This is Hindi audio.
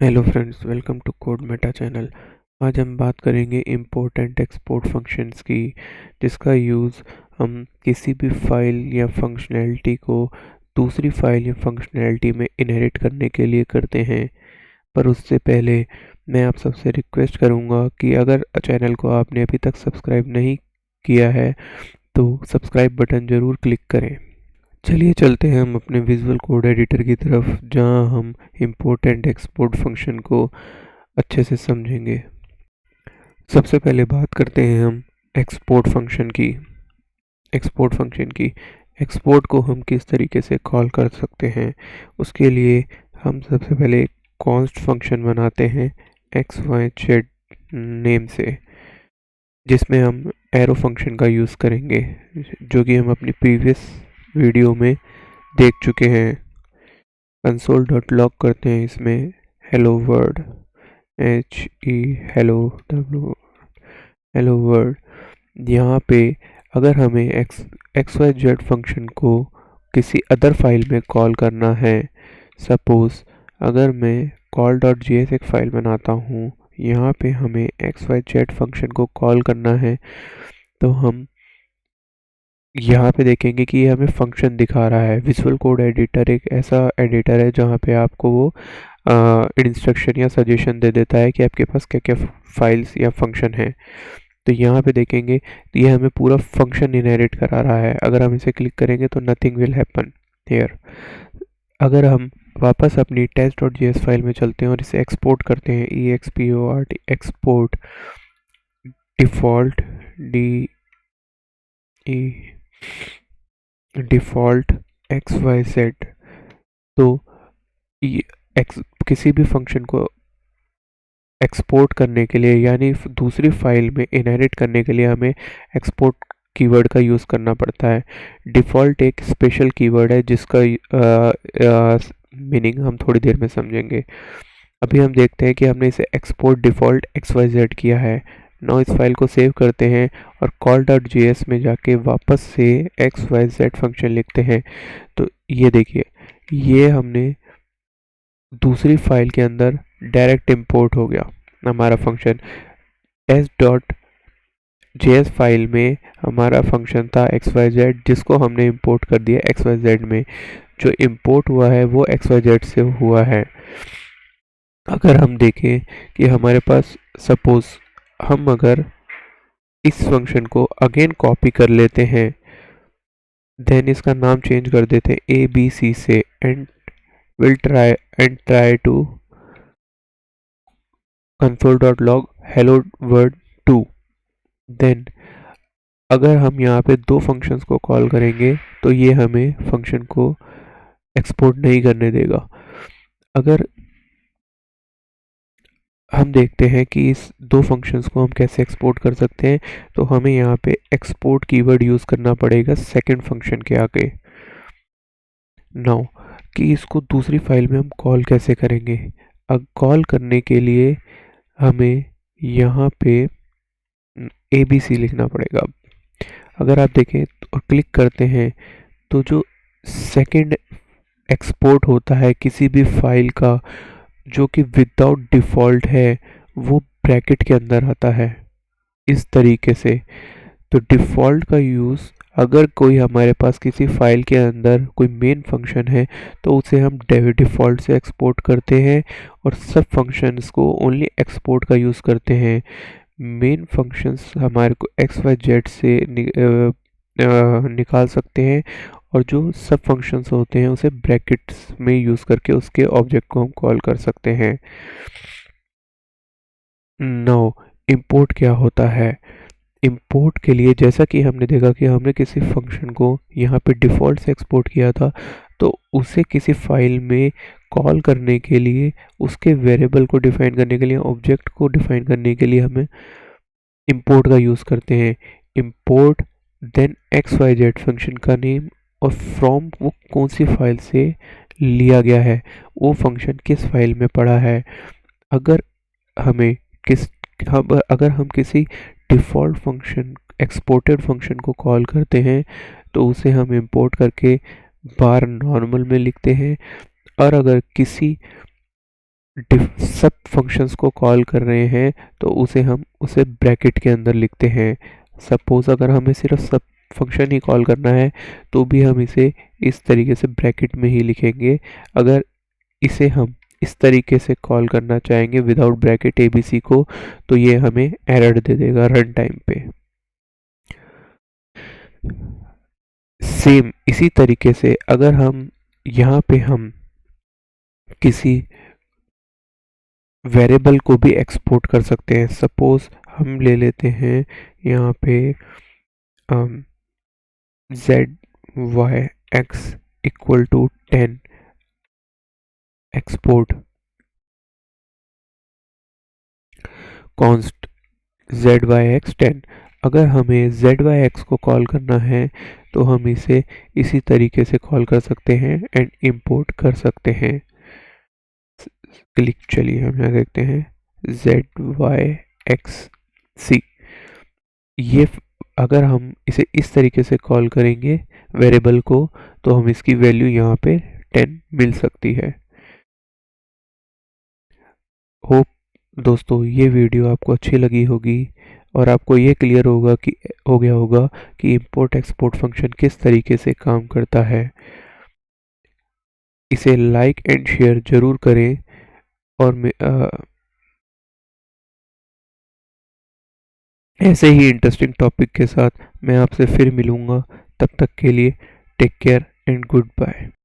Hello friends, welcome to Code Meta channel. आज हम बात करेंगे इंपोर्ट एंड एक्सपोर्ट फंक्शंस की, जिसका यूज़ हम किसी भी फाइल या फंक्शनैलिटी को दूसरी फाइल या फंक्शनैलिटी में इनहेरिट करने के लिए करते हैं। पर उससे पहले मैं आप सबसे रिक्वेस्ट करूंगा कि अगर चैनल को आपने अभी तक सब्सक्राइब नहीं किया है तो सब्सक्राइब बटन ज़रूर क्लिक करें। चलिए चलते हैं हम अपने विजुअल कोड एडिटर की तरफ, जहां हम इंपोर्ट एंड एक्सपोर्ट फंक्शन को अच्छे से समझेंगे। सबसे पहले बात करते हैं हम एक्सपोर्ट फंक्शन की। एक्सपोर्ट फंक्शन की एक्सपोर्ट को हम किस तरीके से कॉल कर सकते हैं, उसके लिए हम सबसे पहले कॉन्स्ट फंक्शन बनाते हैं एक्स वाई जेड नेम से, जिसमें हम एरो फंक्शन का यूज़ करेंगे, जो कि हम अपनी प्रीवियस वीडियो में देख चुके हैं। कंसोल डॉट लॉग करते हैं इसमें hello world, H E hello W hello world. यहाँ पे अगर हमें एक्स वाई जेड फंक्शन को किसी अदर फाइल में कॉल करना है, सपोज़ अगर मैं कॉल डॉट जी एस एक फ़ाइल बनाता हूँ, यहाँ पे हमें एक्स वाई जेड फंक्शन को कॉल करना है, तो हम यहाँ पे देखेंगे कि ये हमें फंक्शन दिखा रहा है। विजुअल कोड एडिटर एक ऐसा एडिटर है जहाँ पे आपको वो इंस्ट्रक्शन या सजेशन दे देता है कि आपके पास क्या क्या फाइल्स या फंक्शन है। तो यहाँ पे देखेंगे तो ये हमें पूरा फंक्शन इनहेरिट करा रहा है। अगर हम इसे क्लिक करेंगे तो नथिंग विल हैपन हेयर। अगर हम वापस अपनी test dot G S file में चलते हैं और इसे एक्सपोर्ट करते हैं, E X P O R T export default D E default X Y Z, तो ये एक्स किसी भी फंक्शन को एक्सपोर्ट करने के लिए, यानी दूसरी फाइल में इनहेरिट करने के लिए हमें एक्सपोर्ट कीवर्ड का यूज़ करना पड़ता है। डिफ़ॉल्ट एक स्पेशल कीवर्ड है जिसका मीनिंग हम थोड़ी देर में समझेंगे। अभी हम देखते हैं कि हमने इसे export default X Y Z किया है। नाउ इस फाइल को सेव करते हैं और कॉल डॉट जी एस में जाके वापस से एक्स वाई जेड फंक्शन लिखते हैं। तो ये देखिए, ये हमने दूसरी फाइल के अंदर डायरेक्ट इंपोर्ट हो गया हमारा function. Test dot JS file में हमारा फंक्शन था एक्स वाई जेड, जिसको हमने इंपोर्ट कर दिया एक्स वाई जेड में। जो इंपोर्ट हुआ है वो एक्स वाई जेड से हुआ है। अगर हम देखें कि हमारे पास सपोज हम अगर इस फंक्शन को अगेन कॉपी कर लेते हैं, देन इसका नाम चेंज कर देते हैं ए बी सी से, and will try to console.log hello world 2। Then अगर हम यहाँ पे दो फंक्शंस को कॉल करेंगे तो ये हमें फंक्शन को एक्सपोर्ट नहीं करने देगा। अगर हम देखते हैं कि इस दो फंक्शंस को हम कैसे एक्सपोर्ट कर सकते हैं, तो हमें यहाँ पे एक्सपोर्ट कीवर्ड यूज़ करना पड़ेगा सेकंड फंक्शन के आगे। नाउ कि इसको दूसरी फाइल में हम कॉल कैसे करेंगे। अब कॉल करने के लिए हमें यहाँ पे ए बी सी लिखना पड़ेगा। अगर आप देखें और क्लिक करते हैं तो जो सेकंड एक्सपोर्ट होता है किसी भी फाइल का, जो कि विदाउट डिफ़ॉल्ट है, वो ब्रैकेट के अंदर आता है इस तरीके से। तो डिफ़ॉल्ट का यूज़, अगर कोई हमारे पास किसी फाइल के अंदर कोई मेन फंक्शन है तो उसे हम डिफ़ॉल्ट से एक्सपोर्ट करते हैं, और सब फंक्शंस को ओनली एक्सपोर्ट का यूज़ करते हैं। मेन फंक्शंस हमारे को एक्स वाई जेड से निकाल सकते हैं, और जो सब फंक्शंस होते हैं उसे ब्रैकेट्स में यूज़ करके उसके ऑब्जेक्ट को हम कॉल कर सकते हैं। नाउ इंपोर्ट क्या होता है। इंपोर्ट के लिए जैसा कि हमने देखा कि हमने किसी फंक्शन को यहाँ पे डिफ़ॉल्ट से एक्सपोर्ट किया था, तो उसे किसी फाइल में कॉल करने के लिए, उसके वेरिएबल को डिफ़ाइन करने के लिए, ऑब्जेक्ट को डिफ़ाइन करने के लिए हमें इंपोर्ट का यूज़ करते हैं। Import then X Y Z function का नेम, और फ्रॉम वो कौन सी फाइल से लिया गया है, वो फंक्शन किस फाइल में पड़ा है। अगर हमें किस अगर हम किसी डिफ़ॉल्ट फंक्शन, एक्सपोर्टेड फंक्शन को कॉल करते हैं, तो उसे हम इंपोर्ट करके बार नॉर्मल में लिखते हैं। और अगर किसी सब फंक्शंस को कॉल कर रहे हैं तो उसे ब्रैकेट के अंदर लिखते हैं। सपोज अगर हमें सिर्फ सब फंक्शन ही कॉल करना है तो भी हम इसे इस तरीके से ब्रैकेट में ही लिखेंगे। अगर इसे हम इस तरीके से कॉल करना चाहेंगे विदाउट ब्रैकेट एबीसी को तो ये हमें एरर दे देगा रन टाइम पे। सेम इसी तरीके से अगर हम यहाँ पे हम किसी वेरिएबल को भी एक्सपोर्ट कर सकते हैं। सपोज हम ले लेते हैं यहाँ पे Z Y X equal to 10 export const Z Y X 10। अगर हमें जेड वाई एक्स को कॉल करना है तो हम इसे इसी तरीके से कॉल कर सकते हैं एंड इंपोर्ट कर सकते हैं। क्लिक चलिए हम यहाँ देखते हैं जेड वाई एक्स सी। ये अगर हम इसे इस तरीके से कॉल करेंगे वेरिएबल को तो हम इसकी वैल्यू यहाँ पे 10 मिल सकती है। होप दोस्तों ये वीडियो आपको अच्छी लगी होगी और आपको ये क्लियर हो गया होगा कि इंपोर्ट एक्सपोर्ट फंक्शन किस तरीके से काम करता है। इसे लाइक एंड शेयर जरूर करें और ऐसे ही इंटरेस्टिंग टॉपिक के साथ मैं आपसे फिर मिलूँगा। तब तक के लिए take care and good bye.